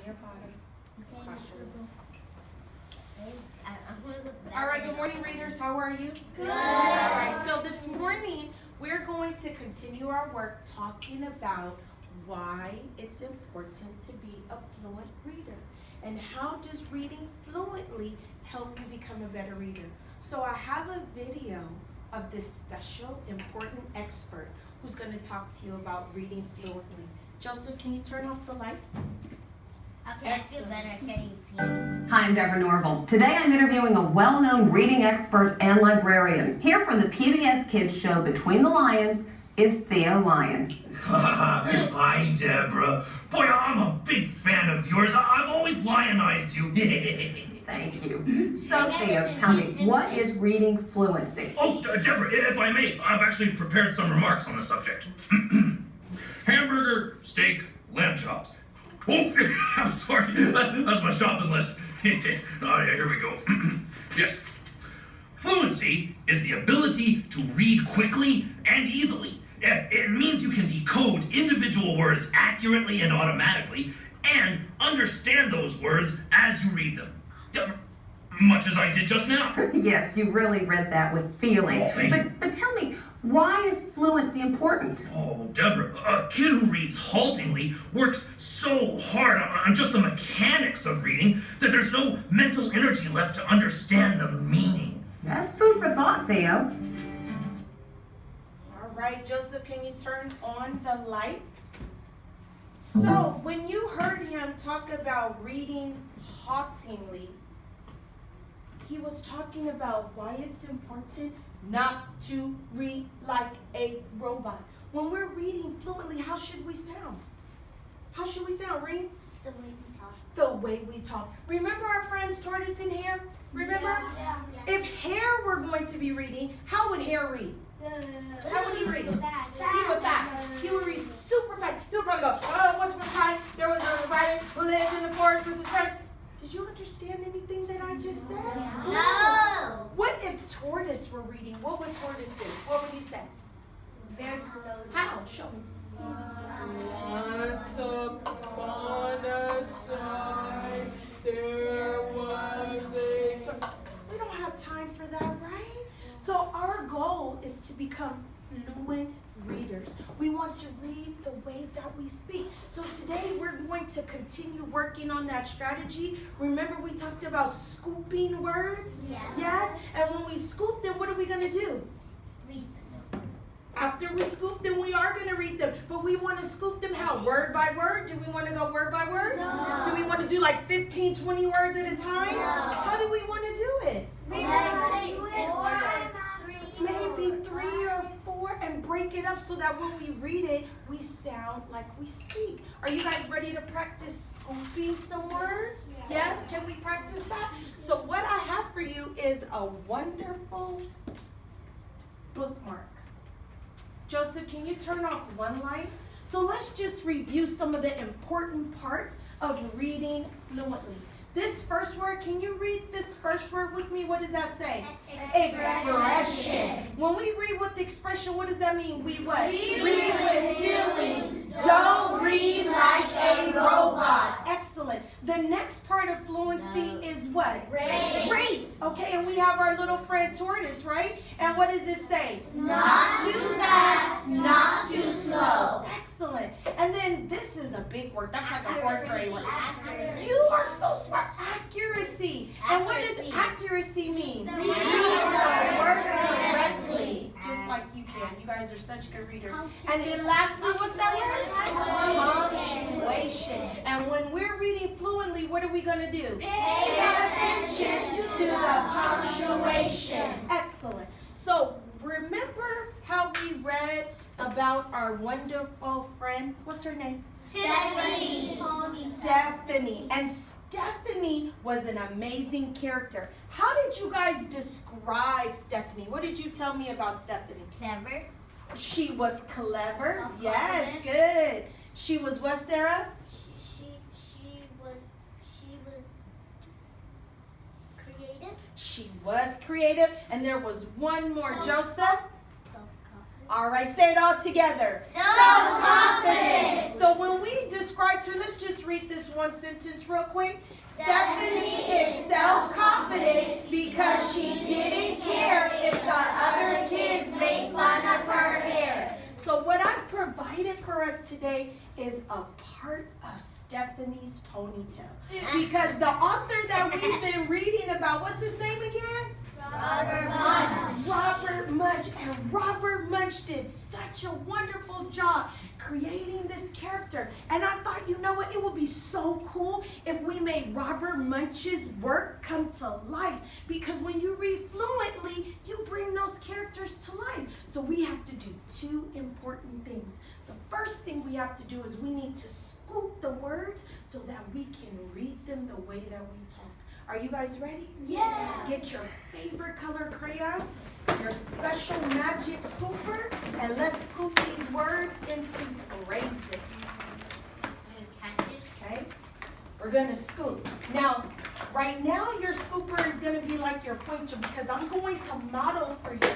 your bottom. Okay. All right, good morning, readers. How are you? Good. All right, so this morning we're going to continue our work talking about why it's important to be a fluent reader and how does reading fluently help you become a better reader. So I have a video of this special, important expert who's going to talk to you about reading fluently. Joseph, can you turn off the lights? Okay, I feel better. I can't even see. Hi, I'm Deborah Norville. Today I'm interviewing a well-known reading expert and librarian. Here from the PBS Kids show Between the Lions is Theo Lyon. Hi, Deborah. Boy, I'm a big fan of yours. I've always lionized you. Thank you. So, Theo, tell me, what is reading fluency? Oh, Deborah, if I may, I've actually prepared some remarks on the subject. Hamburger, steak, lamb chops. Oh, I'm sorry. That's my shopping list. Here we go. Yes. Fluency is the ability to read quickly and easily. It means you can decode individual words accurately and automatically and understand those words as you read them. Much as I did just now. Yes, you really read that with feeling. Oh, thank you. But tell me, why is fluency important? Oh, Deborah, a kid who reads haltingly works so hard on just the mechanics of reading that there's no mental energy left to understand the meaning. That's food for thought, Theo. All right, Joseph, can you turn on the lights? So, when you heard him talk about reading haltingly, he was talking about why it's important not to read like a robot. When we're reading fluently, how should we sound? How should we sound, Reem? The way we talk. The way we talk. Remember our friends Tortoise and Hare? Remember? Yeah. If Hare were going to be reading, how would Hare read? How would he read? Fast. He would fast. He would read super fast. He would probably go, oh, once upon a time, there was a rabbit who lived in the forest with his friends. Did you understand anything that I just said? No. What if Tortoise were reading? What would Tortoise do? What would he say? Very slowly. How? Show me. Once upon a time, there was a time. We don't have time for that, right? So our goal is to become fluent readers. We want to read the way that we speak. So today we're going to continue working on that strategy. Remember we talked about scooping words? Yes? And when we scoop them, what are we going to do? Read them. After we scoop them, we are going to read them. But we want to scoop them how? Word by word? Do we want to go word by word? No. Do we want to do like 15, 20 words at a time? No. How do we want to do it? Maybe 3 or 4 and break it up so that when we read it, we sound like we speak. Are you guys ready to practice scooping some words? Yes? Can we practice that? So what I have for you is a wonderful bookmark. Joseph, can you turn off one light? So let's just review some of the important parts of reading fluently. This first word, can you read this first word with me? What does that say? Expression. When we read with expression, what does that mean? We what? Read with feeling. Don't read like a robot. Excellent. The next part of fluency is what? Rate. Okay, and we have our little friend Tortoise, right? And what does it say? Not too fast, not too slow. Excellent. And then this is a big word. That's like a 4th grade word. You are so smart. Accuracy. And what does accuracy mean? Read the words correctly. Just like you can. You guys are such good readers. And then lastly, what's that word? Punctuation. And when we're reading fluently, what are we going to do? Pay attention to the punctuation. Excellent. So remember how we read about our wonderful friend? What's her name? Stephanie. Stephanie. And Stephanie was an amazing character. How did you guys describe Stephanie? What did you tell me about Stephanie? Clever. She was clever. Yes, good. She was what, Sarah? She was creative. She was creative. And there was one more. Joseph? Self-confident. All right, say it all together. Self-confident. So when we describe described her. Let's just read this one sentence real quick. Stephanie is self-confident because she didn't care if the other kids made fun of her hair. So what I've provided for us today is a part of Stephanie's ponytail. Because the author that we've been reading about, what's his name again? Robert Munch. Robert Munch. And Robert Munch did such a wonderful job creating this character. And I thought, you know what, it would be so cool if we made Robert Munch's work come to life. Because when you read fluently, you bring those characters to life. So we have to do two important things. The first thing we have to do is we need to scoop the words so that we can read them the way that we talk. Are you guys ready? Yeah. Get your favorite color crayon, your special magic scooper, and let's scoop these words into phrases. Okay? We're gonna scoop. Now, right now your scooper is gonna be like your pointer because I'm going to model for you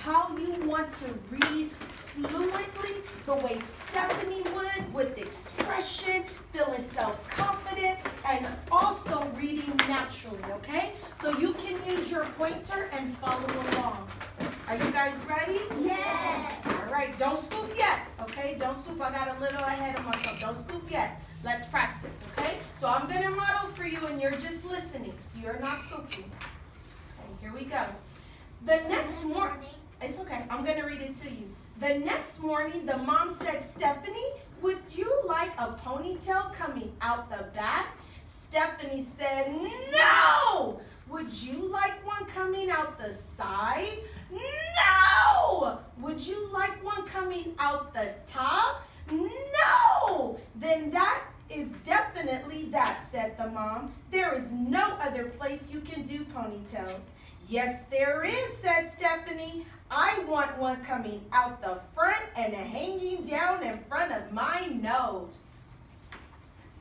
how you want to read fluently the way Stephanie would, with expression, feeling self-confident, and also reading naturally, okay? So you can use your pointer and follow along. Are you guys ready? Yes. All right, don't scoop yet, okay? Don't scoop, I got a little ahead of myself. Don't scoop yet. Let's practice, okay? So I'm gonna model for you and you're just listening. You're not scooping. Okay, here we go. The next morning, it's okay, I'm gonna read it to you. The next morning, the mom said, Stephanie, would you like a ponytail coming out the back? Stephanie said, no! Would you like one coming out the side? No! Would you like one coming out the top? No! Then that is definitely that, said the mom. There is no other place you can do ponytails. Yes, there is, said Stephanie. I want one coming out the front and hanging down in front of my nose.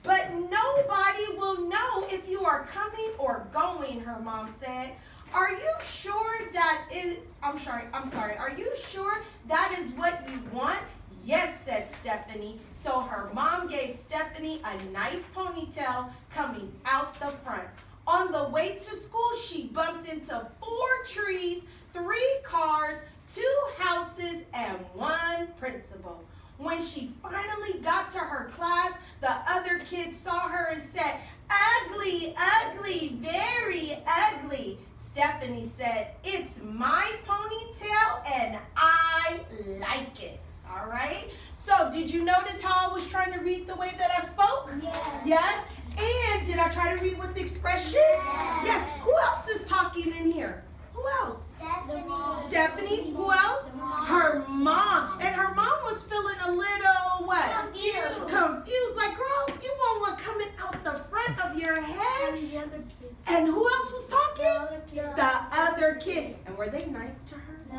But nobody will know if you are coming or going, her mom said. Are you sure that is, I'm sorry, are you sure that is what you want? Yes, said Stephanie. So her mom gave Stephanie a nice ponytail coming out the front. On the way to school, she bumped into 4 trees, 3 cars, 2 houses, and 1 principal. When she finally got to her class, the other kids saw her and said, ugly, ugly, very ugly. Stephanie said, it's my ponytail and I like it. All right? So did you notice how I was trying to read the way that I spoke? Yes. Yes? And did I try to read with expression? Yes. Yes. Who else is talking in here? Who else? Stephanie. Stephanie. Who else? Her mom. And her mom was feeling a little what? Confused. Confused. Like, girl, you want one coming out the front of your head? And the other kids. And who else was talking? The The other kids. And were they nice to her? No.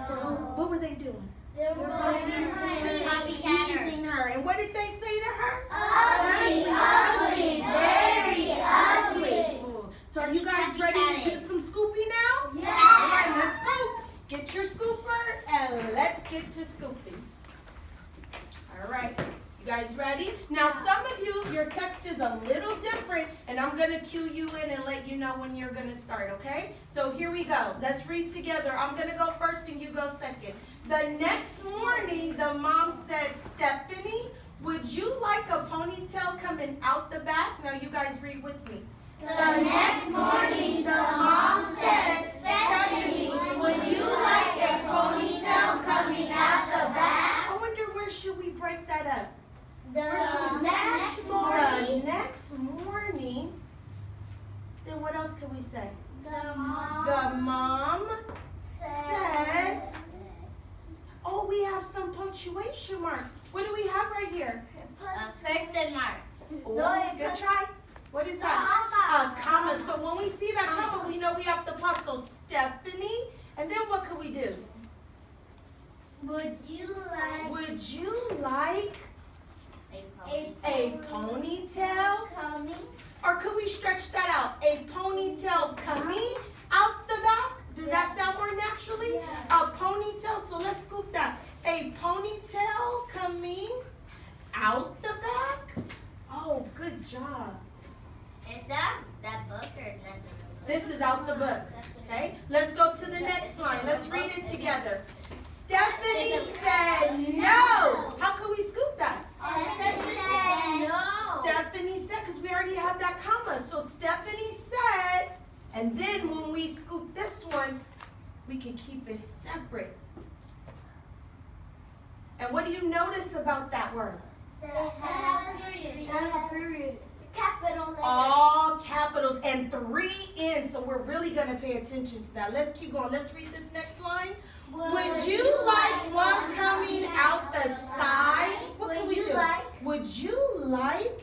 What were they doing? They were Teasing her. And what did they say to her? Ugly, ugly, very ugly. Ooh. So are you guys ready to do some scooping now? Yeah. All right, let's scoop. Get your scooper and let's get to scooping. All right. You guys ready? Now some of you, your text is a little different and I'm going to cue you in and let you know when you're going to start, okay? So here we go. Let's read together. I'm going to go first and you go second. The next morning, the mom said, Stephanie, would you like a ponytail coming out the back? Now you guys read with me. The next morning, the mom said, Stephanie, would you like a ponytail coming out the back? I wonder where should we break that up? The next The morning, next morning. Then what else can we say? the mom The mom said, oh, we have some punctuation marks. What do we have right here? question mark. Oh, good try. What is that? A comma. So when we see that comma, we know we have to pause. So Stephanie, and then what could we do? Would you like Would you like a a ponytail? coming? Or could we stretch that out? A ponytail coming out the back? Does that sound more naturally? Yeah. A ponytail, so let's scoop that. A ponytail coming out the back? Oh, job. Is that book or nothing? This is out the book. Okay? Let's go to the next line. Let's read it together. Stephanie said no. How could we scoop that? Stephanie said no. Stephanie said, because we already have that comma. So Stephanie said, and then when we scoop this one, we can keep it separate. And what do you notice about that word? Capital letters. All capitals and 3 N's. So we're really going to pay attention to that. Let's keep going. Let's read this next line. Would you like one coming out the side? What can we do? Would you like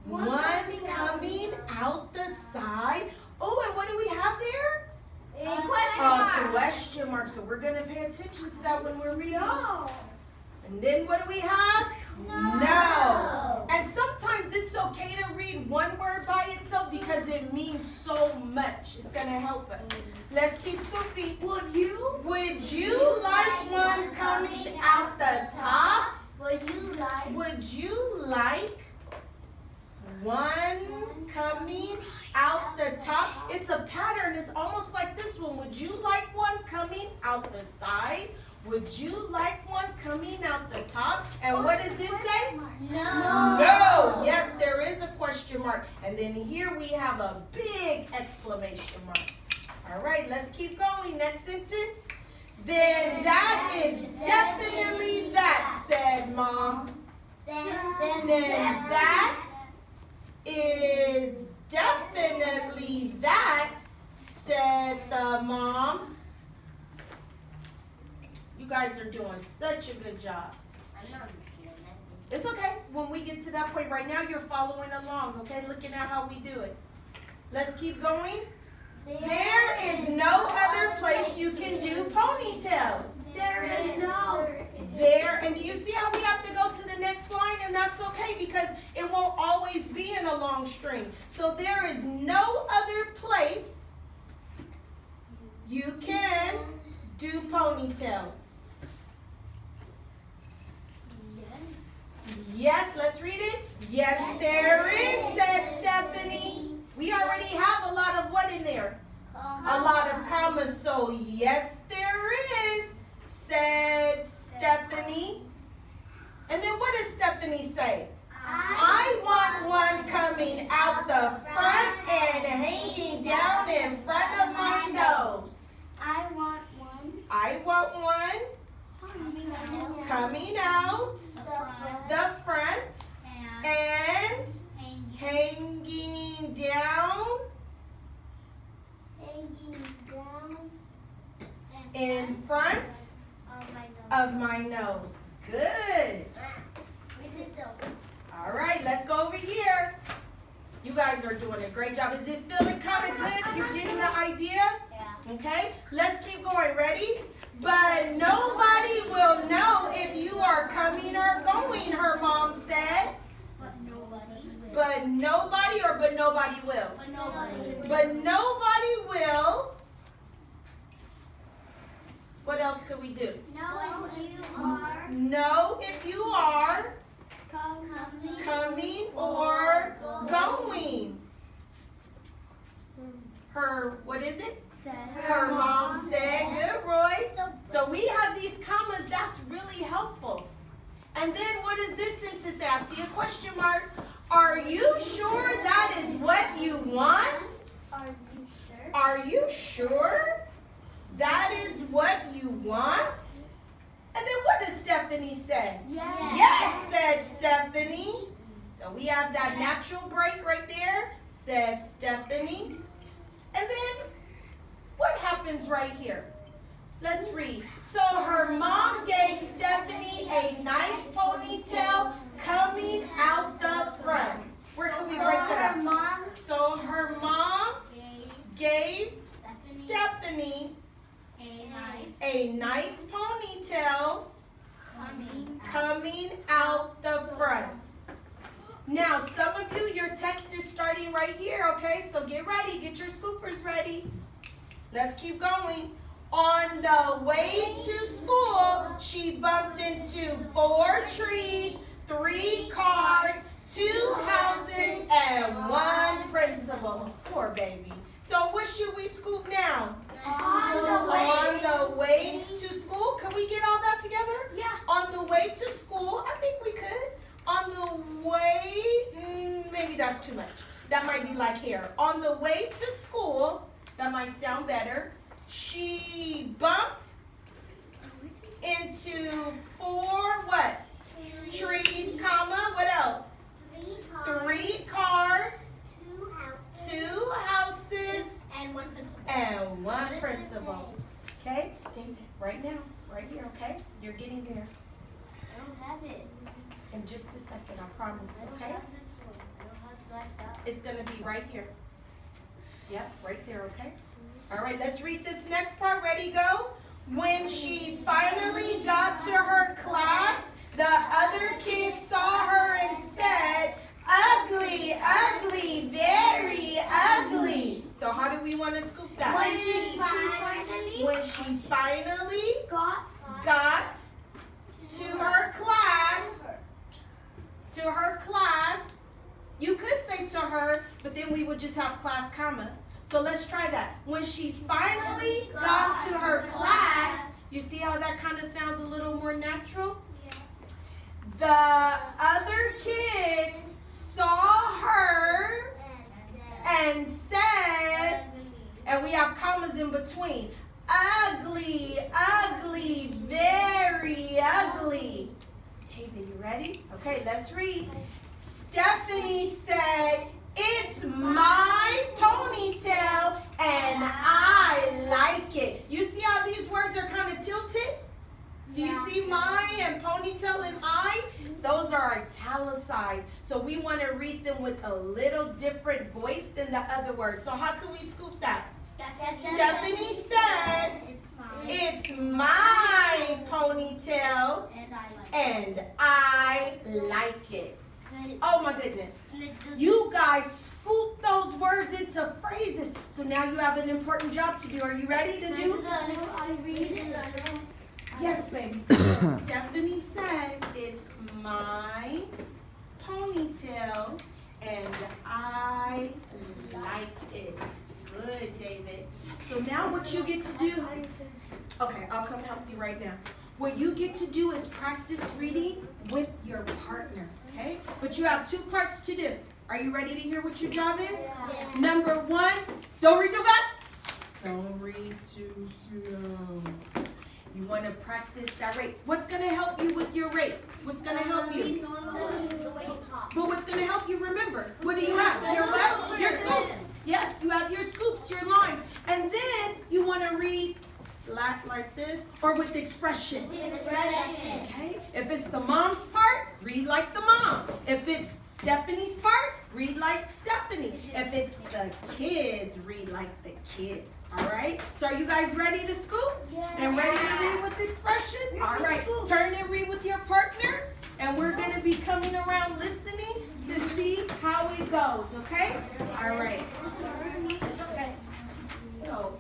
one coming out the side? Oh, and what do we have there? A question mark. So we're going to pay attention to that when we're reading. And then what do we have? No. And sometimes it's okay to read one word by itself because it means so much. It's going to help us. Let's keep scooping. Would you like one coming out the top? Would you like one coming out the top? It's a pattern. It's almost like this one. Would you like one coming out the side? Would you like one coming out the top? And what does this say? No. No. Yes, there is a question mark. And then here we have a big exclamation mark. All right, let's keep going. Next sentence. Then that is definitely that, said Mom. Then that is definitely that, said the mom. You guys are doing such a good job. It's okay. When we get to that point, right now you're following along, okay? Looking at how we do it. Let's keep going. There is no other place you can do ponytails. There, and do you see how we have to go to the next line? And that's okay because it won't always be in a long string. So there is no other place you can do ponytails. Yes, let's read it. Yes, there is, said Stephanie. We already have a lot of what in there? A lot of commas. So yes, there is, said Stephanie. And then what does Stephanie say? I want one coming out the front and hanging down in front of my nose. I want one coming out the front and hanging down in front of my nose. Good. All right, let's go over here. You guys are doing a great job. Is it feeling kind of good? You're getting the idea? Yeah. Okay, let's keep going. Ready? But nobody will know if you are coming or going, her mom said. But nobody or but nobody will? But nobody will. What else could we do? Know if you are coming or going. Her, what is it? Her mom said. Good, Roy. So we have these commas. That's really helpful. And then what does this sentence say? I see a question mark. Are you sure that is what you want? Are you sure that is what you want? And then what does Stephanie say? Yes, said Stephanie. So we have that natural break right there, said Stephanie. And then what happens right here? Let's read. So her mom gave Stephanie a nice ponytail coming out the front. Where can we break that up? So her mom gave Stephanie a nice ponytail coming out the front. Now, some of you, your text is starting right here, okay? So get ready. Get your scoopers ready. Let's keep going. On the way to school, she bumped into 4 trees, 3 cars, 2 houses, and 1 principal. Poor baby. So what should we scoop now? On the way to school. Can we get all that together? Yeah. On the way to school. I think we could. On the way, maybe that's too much. That might be like here. On the way to school, that might sound better. She bumped into 4 what? Trees, comma, what else? 3 cars, 2 houses, And 1 principal. and 1 principal. Okay? David, right now, right here, okay? You're getting there I don't have it. in just a second, I promise, I don't okay? have this one. I don't have it like that. It's gonna be right here. Yep, right there, okay? All right, let's read this next part. Ready, go? When she finally got to her class, the other kids saw her and said, ugly, ugly, very ugly. So how do we want to scoop that? When she finally got got to her class, you could say to her, but then we would just have class comma. So let's try that. When she finally got to her class, you see how that kind of sounds a little more natural? The other kids saw her and said, and we have commas in between, ugly, ugly, very ugly. David, you ready? Okay, let's read. Stephanie said, it's my ponytail and I like it. You see how these words are kind of tilted? Do you see my and ponytail and I? Those are italicized. So we want to read them with a little different voice than the other words. So how can we scoop that? Stephanie said, it's my ponytail and I like it. Oh my goodness. You guys scoop those words into phrases. So now you have an important job to do. Are you ready to do? Yes, baby. Stephanie said, it's my ponytail and I like it. Good, David. So now what you get to do, okay, I'll come help you right now. What you get to do is practice reading with your partner, okay? But you have 2 parts to do. Are you ready to hear what your job is? Yeah. Number 1, don't read too fast. Don't read too slow. You want to practice that rate. What's going to help you with your rate? What's going to help you? But what's going to help you remember? What do you have? Your what? Your scoops. Yes, you have your scoops, your lines. And then you want to read flat like this or with expression. Okay? If it's the mom's part, read like the mom. If it's Stephanie's part, read like Stephanie. If it's the kids, read like the kids. All right? So are you guys ready to scoop? And ready to read with expression? All right. Turn and read with your partner. And we're going to be coming around listening to see how it goes. Okay? All right. It's okay. So,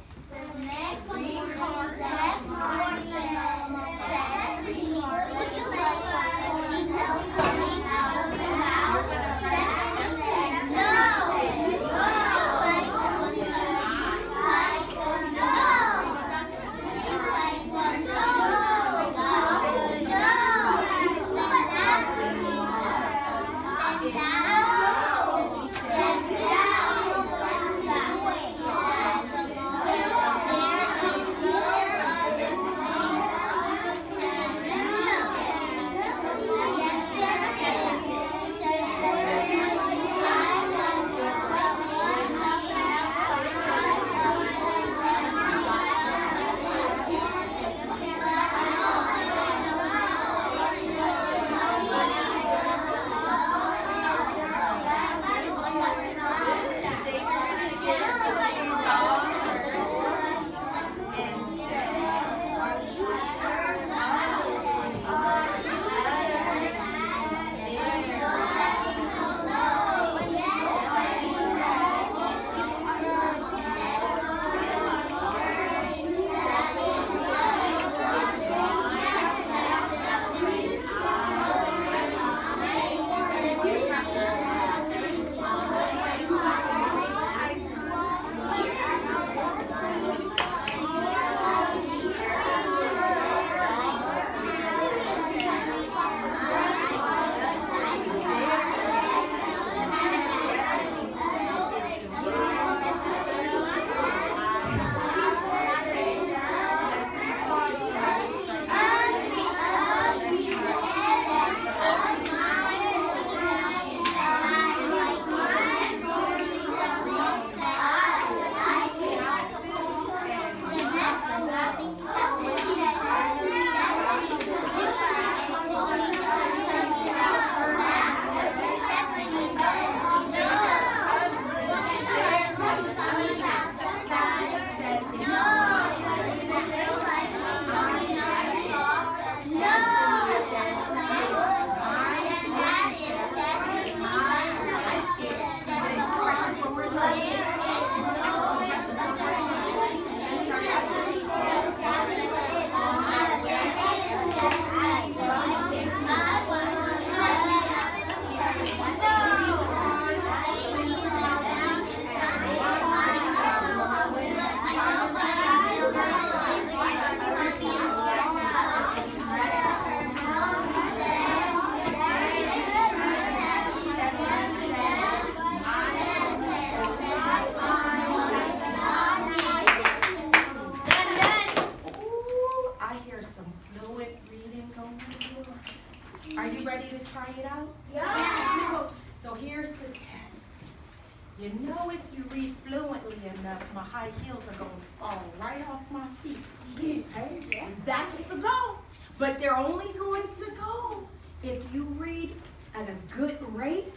You know, if you read fluently enough, my high heels are going to fall right off my feet. Okay? That's the goal. But they're only going to go if you read at a good rate,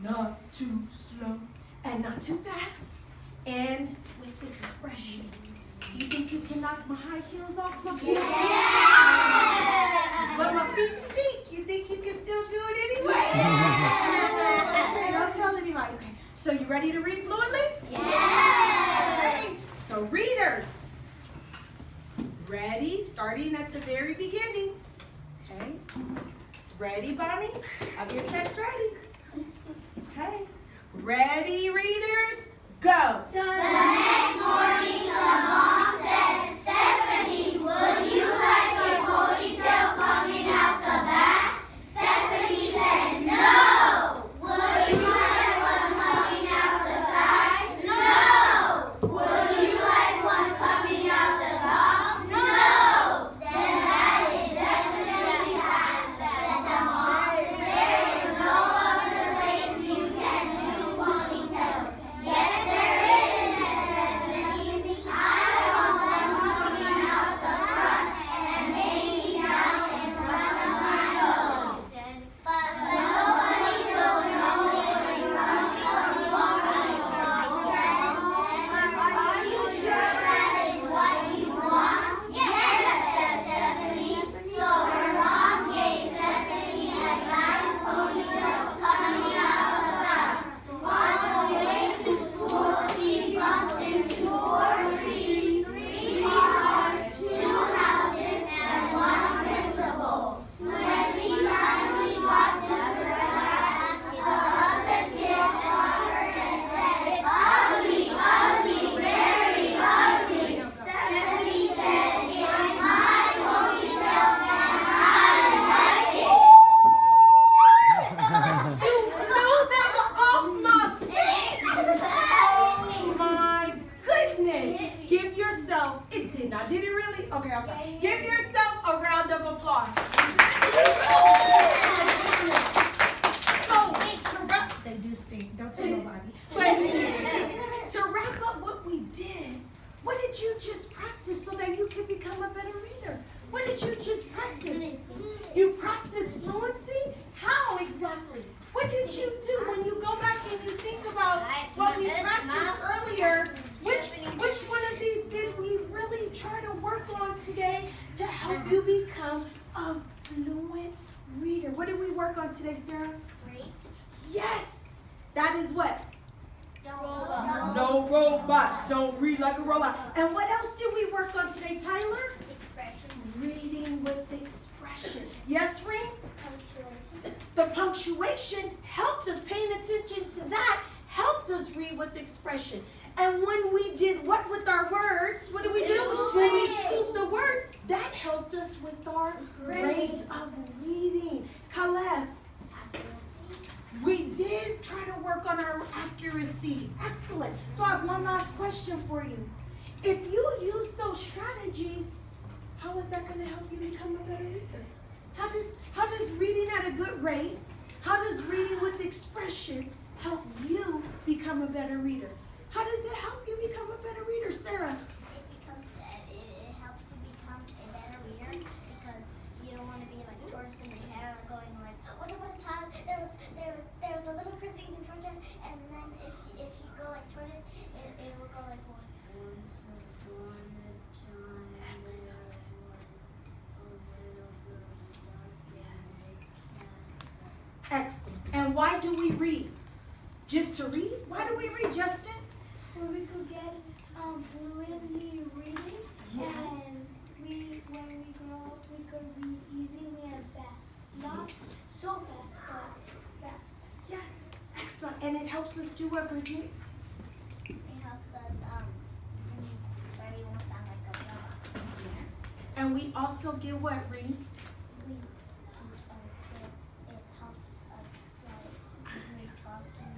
not too slow and not too fast, and with expression. Do you think you can knock my high heels off my feet? Yeah. But my feet stink. You think you can still do it anyway? Yeah. Okay, don't tell anybody. Okay. So you ready to read fluently? Yeah. Okay. So readers, ready? Starting at the very beginning. Okay. Ready, Bonnie? Have your text ready. Okay. Ready, readers? Go. The next morning, the mom said, Stephanie, would you like a ponytail coming out the back? Stephanie said, no. Would you like one coming out the side? No. Would you like one coming out the top? No. Then that is definitely that, said the mom. There is no other place you can do ponytails. Yes, there is, Stephanie. I want one coming out the front and hanging down in front of my nose. But nobody will know if you are coming Are you sure that is what you want? Yes, said Stephanie. So her mom gave Stephanie a nice ponytail coming out the back. On the way to school, she bumped into 4 trees, 3 cars, 2 houses, and 1 principal. When she finally got to her class, the other kids saw her and said, ugly, ugly, very ugly. Stephanie said, it's my ponytail and I like it. You blew them off my feet! Oh my goodness! Give yourself, it did not, did it really? Okay, I'm sorry. Give yourself a round of applause. They do stink, don't tell nobody. But to wrap up what we did, what did you just practice so that you can become a better reader? What did you just practice? You practiced fluency? How exactly? What did you do when you go back and you think about what we practiced earlier? Which one of these did we really try to work on today to help you become a fluent reader? What did we work on today, Sarah? Great. Yes! That is what? Robot. No robot. Don't read like a robot. And what else did we work on today, Tyler? Expression. Reading with expression. Yes, Ring? Punctuation. The punctuation helped us, paying attention to that, helped us read with expression. And when we did what with our words, what did we do? When we spoofed the words, that helped us with our rate of reading. Caleb, we did try to work on our accuracy. Excellent. So I have one last question for you. If you use those strategies, how is that going to help you become a better reader? How does reading at a good rate, how does reading with expression help you become a better reader? How does it help you become a better reader, Sarah? It helps you become a better reader because you don't want to be like tortoise in the hair going like, once upon a time there was a little person in front of us, and then if you go like tortoise, it will go like once upon a time. Excellent. Excellent. And why do we read? Just to read? Why do we read, Justin? So we could get fluently reading, Yes. and when we grow up, we could read easily and fast. Not so fast, but fast. Yes. Excellent. And it helps us do what, Bridget? It helps us where we won't sound like a robot. Yes. And we also get what, Reed? It helps us like when we're talking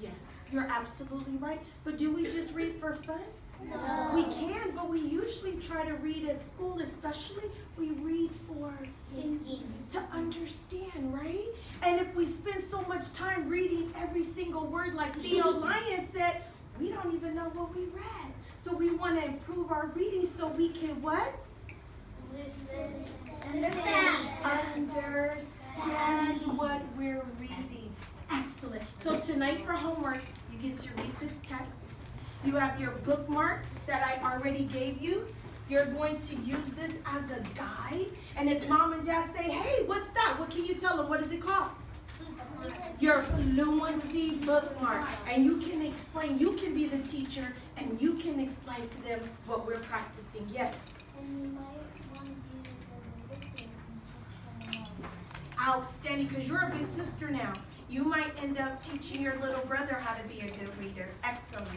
Yes. You're absolutely right. But do we just read for fun? No. We can, but we usually try to read at school, especially we read for Thinking. to understand, right? And if we spend so much time reading every single word like Theo Lyons said, we don't even know what we read. So we want to improve our reading so we can what? Listen. Understand what we're reading. Excellent. So tonight for homework, you get to read this text. You have your bookmark that I already gave you. You're going to use this as a guide. And if mom and dad say, hey, what's that? What can you tell them? What is it called? Your Fluency bookmark. And you can explain, you can be the teacher, and you can explain to them what we're practicing. Yes? And you might want to do the lyrics and teach them along. Outstanding, because you're a big sister now. You might end up teaching your little brother how to be a good reader. Excellent.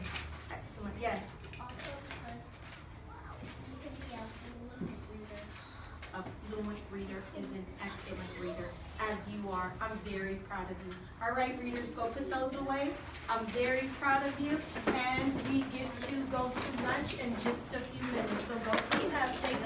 Excellent. Yes? Also, because you can be a fluent reader. A fluent reader is an excellent reader, as you are. I'm very proud of you. All right, readers, go put those away. I'm very proud of you. And we get to go to lunch in just a few minutes. So go clean up, take